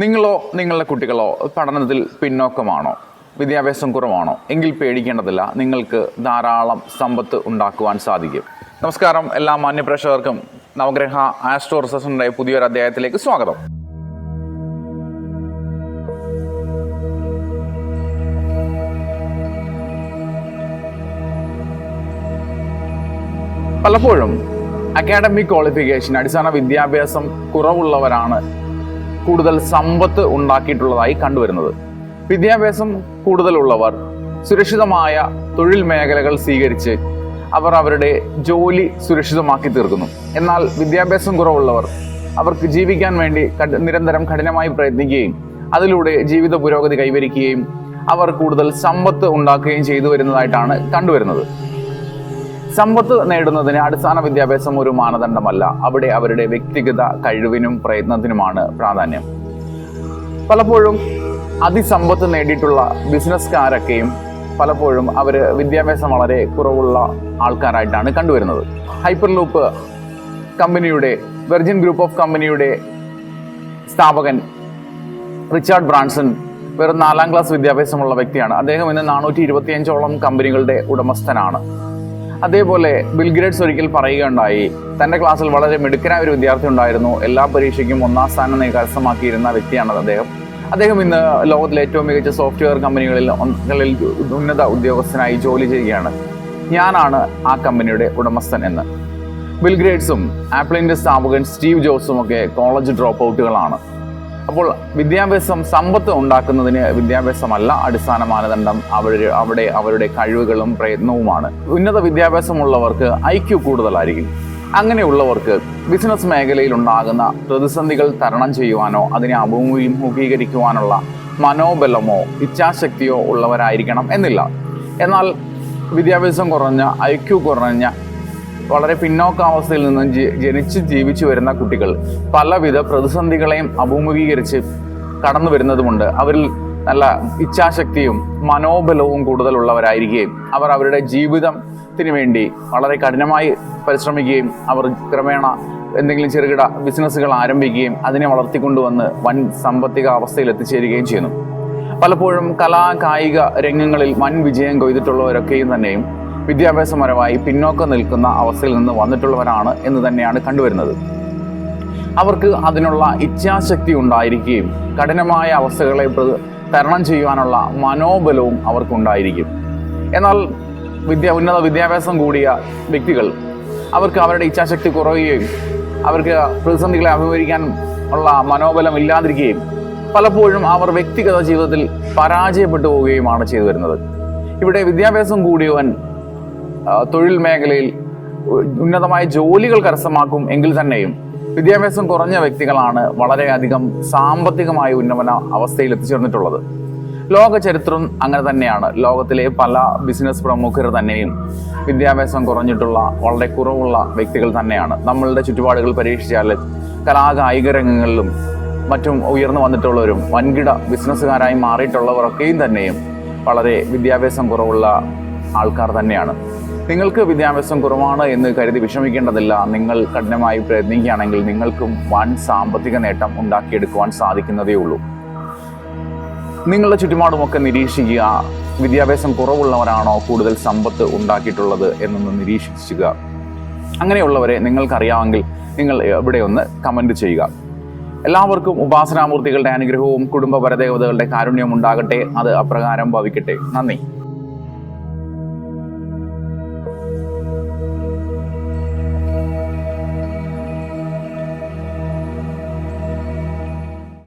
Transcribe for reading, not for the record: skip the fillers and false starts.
നിങ്ങളോ നിങ്ങളുടെ കുട്ടികളോ പഠനത്തിൽ പിന്നോക്കമാണോ, വിദ്യാഭ്യാസം കുറവാണോ എങ്കിൽ പേടിക്കേണ്ടതില്ല. നിങ്ങൾക്ക് ധാരാളം സമ്പത്ത് ഉണ്ടാക്കുവാൻ സാധിക്കും. നമസ്കാരം, എല്ലാ മാന്യപ്രേക്ഷകർക്കും നവഗ്രഹ ആസ്ട്രോ റിസർച്ചിൻ്റെ പുതിയൊരു അധ്യായത്തിലേക്ക് സ്വാഗതം. പലപ്പോഴും അക്കാഡമിക് ക്വാളിഫിക്കേഷൻ, അടിസ്ഥാന വിദ്യാഭ്യാസം കുറവുള്ളവരാണ് കൂടുതൽ സമ്പത്ത് ഉണ്ടാക്കിയിട്ടുള്ളതായി കണ്ടുവരുന്നത്. വിദ്യാഭ്യാസം കൂടുതലുള്ളവർ സുരക്ഷിതമായ തൊഴിൽ മേഖലകൾ സ്വീകരിച്ച് അവർ അവരുടെ ജോലി സുരക്ഷിതമാക്കി തീർക്കുന്നു. എന്നാൽ വിദ്യാഭ്യാസം കുറവുള്ളവർ അവർക്ക് ജീവിക്കാൻ വേണ്ടി നിരന്തരം കഠിനമായി പ്രയത്നിക്കുകയും അതിലൂടെ ജീവിത പുരോഗതി കൈവരിക്കുകയും അവർ കൂടുതൽ സമ്പത്ത് ഉണ്ടാക്കുകയും ചെയ്തു വരുന്നതായിട്ടാണ് കണ്ടുവരുന്നത്. സമ്പത്ത് നേടുന്നതിന് അടിസ്ഥാന വിദ്യാഭ്യാസം ഒരു മാനദണ്ഡമല്ല. അവിടെ അവരുടെ വ്യക്തിഗത കഴിവിനും പ്രയത്നത്തിനുമാണ് പ്രാധാന്യം. പലപ്പോഴും അതിസമ്പത്ത് നേടിയിട്ടുള്ള ബിസിനസ്സുകാരൊക്കെയും പലപ്പോഴും അവർ വിദ്യാഭ്യാസം വളരെ കുറവുള്ള ആൾക്കാരായിട്ടാണ് കണ്ടുവരുന്നത്. ഹൈപ്പർലൂപ്പ് കമ്പനിയുടെ, വെർജിൻ ഗ്രൂപ്പ് ഓഫ് കമ്പനിയുടെ സ്ഥാപകൻ റിച്ചാർഡ് ബ്രാൻസൺ വെറും 4ാം ക്ലാസ് വിദ്യാഭ്യാസമുള്ള വ്യക്തിയാണ്. അദ്ദേഹം ഇന്ന് 425ഓളം കമ്പനികളുടെ ഉടമസ്ഥനാണ്. അതേപോലെ ബിൽഗേറ്റ്സ് ഒരിക്കൽ പറയുകയുണ്ടായി, തൻ്റെ ക്ലാസ്സിൽ വളരെ മിടുക്കനായ ഒരു വിദ്യാർത്ഥി ഉണ്ടായിരുന്നു. എല്ലാ പരീക്ഷയ്ക്കും 1ാം സ്ഥാനം കരസ്ഥമാക്കിയിരുന്ന വ്യക്തിയാണ് അദ്ദേഹം ഇന്ന് ലോകത്തിലെ ഏറ്റവും മികച്ച സോഫ്റ്റ്വെയർ കമ്പനികളിൽ ഉന്നത ഉദ്യോഗസ്ഥനായി ജോലി ചെയ്യുകയാണ്. ഞാനാണ് ആ കമ്പനിയുടെ ഉടമസ്ഥൻ എന്ന്. ബിൽഗേറ്റ്സും ആപ്പിളിൻ്റെ സ്ഥാപകൻ സ്റ്റീവ് ജോബ്സും ഒക്കെ കോളേജ് ഡ്രോപ്പ് ഔട്ടുകളാണ്. അപ്പോൾ വിദ്യാഭ്യാസം, സമ്പത്ത് ഉണ്ടാക്കുന്നതിന് വിദ്യാഭ്യാസമല്ല അടിസ്ഥാന മാനദണ്ഡം, അവിടെ അവരുടെ കഴിവുകളും പ്രയത്നവുമാണ്. ഉന്നത വിദ്യാഭ്യാസമുള്ളവർക്ക് IQ കൂടുതലായിരിക്കും. അങ്ങനെയുള്ളവർക്ക് ബിസിനസ് മേഖലയിൽ ഉണ്ടാകുന്ന പ്രതിസന്ധികൾ തരണം ചെയ്യുവാനോ അതിനെ അഭിമുഖീകരിക്കുവാനുള്ള മനോബലമോ ഇച്ഛാശക്തിയോ ഉള്ളവരായിരിക്കണം എന്നില്ല. എന്നാൽ വിദ്യാഭ്യാസം കുറഞ്ഞ, IQ കുറഞ്ഞ, വളരെ പിന്നോക്കാവസ്ഥയിൽ നിന്ന് ജനിച്ച് ജീവിച്ചു വരുന്ന കുട്ടികൾ പലവിധ പ്രതിസന്ധികളെയും അഭിമുഖീകരിച്ച് കടന്നു വരുന്നതുകൊണ്ട് അവരിൽ നല്ല ഇച്ഛാശക്തിയും മനോബലവും കൂടുതലുള്ളവരായിരിക്കുകയും അവർ അവരുടെ ജീവിതത്തിന് വേണ്ടി വളരെ കഠിനമായി പരിശ്രമിക്കുകയും അവർ ക്രമേണ എന്തെങ്കിലും ചെറുകിട ബിസിനസ്സുകൾ ആരംഭിക്കുകയും അതിനെ വളർത്തിക്കൊണ്ടുവന്ന് വൻ സാമ്പത്തിക അവസ്ഥയിൽ എത്തിച്ചേരുകയും ചെയ്യുന്നു. പലപ്പോഴും കായിക രംഗങ്ങളിൽ വൻ വിജയം കൊയ്തിട്ടുള്ളവരൊക്കെയും തന്നെയും വിദ്യാഭ്യാസപരമായി പിന്നോക്കം നിൽക്കുന്ന അവസ്ഥയിൽ നിന്ന് വന്നിട്ടുള്ളവരാണ് എന്ന് തന്നെയാണ് കണ്ടുവരുന്നത്. അവർക്ക് അതിനുള്ള ഇച്ഛാശക്തി ഉണ്ടായിരിക്കുകയും കഠിനമായ അവസ്ഥകളെ തരണം ചെയ്യുവാനുള്ള മനോബലവും അവർക്കുണ്ടായിരിക്കും. എന്നാൽ ഉന്നത വിദ്യാഭ്യാസം കൂടിയ വ്യക്തികൾ അവർക്ക് അവരുടെ ഇച്ഛാശക്തി കുറയുകയും അവർക്ക് പ്രതിസന്ധികളെ അഭിമുഖീകരിക്കാൻ ഉള്ള മനോബലം ഇല്ലാതിരിക്കുകയും പലപ്പോഴും അവർ വ്യക്തിഗത ജീവിതത്തിൽ പരാജയപ്പെട്ടു പോവുകയുമാണ് ചെയ്തു വരുന്നത്. ഇവിടെ വിദ്യാഭ്യാസം കൂടിയവൻ തൊഴിൽ മേഖലയിൽ ഉന്നതമായ ജോലികൾ കരസ്ഥമാക്കും എങ്കിൽ തന്നെയും വിദ്യാഭ്യാസം കുറഞ്ഞ വ്യക്തികളാണ് വളരെയധികം സാമ്പത്തികമായ ഉന്നമന അവസ്ഥയിൽ എത്തിച്ചേർന്നിട്ടുള്ളത്. ലോക ചരിത്രം അങ്ങനെ തന്നെയാണ്. ലോകത്തിലെ പല ബിസിനസ് പ്രമുഖർ തന്നെയും വിദ്യാഭ്യാസം കുറഞ്ഞിട്ടുള്ള, വളരെ കുറവുള്ള വ്യക്തികൾ തന്നെയാണ്. നമ്മളുടെ ചുറ്റുപാടുകൾ പരീക്ഷിച്ചാൽ കായിക രംഗങ്ങളിലും മറ്റും ഉയർന്നു വന്നിട്ടുള്ളവരും വൻകിട ബിസിനസ്സുകാരായി മാറിയിട്ടുള്ളവരൊക്കെയും തന്നെയും വളരെ വിദ്യാഭ്യാസം കുറവുള്ള ആൾക്കാർ തന്നെയാണ്. നിങ്ങൾക്ക് വിദ്യാഭ്യാസം കുറവാണ് എന്ന് കരുതി വിഷമിക്കേണ്ടതില്ല. നിങ്ങൾ കഠിനമായി പ്രയത്നിക്കുകയാണെങ്കിൽ നിങ്ങൾക്കും വൻ സാമ്പത്തിക നേട്ടം ഉണ്ടാക്കിയെടുക്കുവാൻ സാധിക്കുന്നതേ ഉള്ളൂ. നിങ്ങളുടെ ചുറ്റുപാടുമൊക്കെ നിരീക്ഷിക്കുക. വിദ്യാഭ്യാസം കുറവുള്ളവരാണോ കൂടുതൽ സമ്പത്ത് ഉണ്ടാക്കിയിട്ടുള്ളത് എന്നൊന്ന് നിരീക്ഷിക്കുക. അങ്ങനെയുള്ളവരെ നിങ്ങൾക്കറിയാമെങ്കിൽ നിങ്ങൾ ഇവിടെ ഒന്ന് കമൻറ്റ് ചെയ്യുക. എല്ലാവർക്കും ഉപാസനാമൂർത്തികളുടെ അനുഗ്രഹവും കുടുംബ പരദേവതകളുടെ കാരുണ്യവും ഉണ്ടാകട്ടെ. അത് അപ്രകാരം ഭവിക്കട്ടെ. നന്ദി.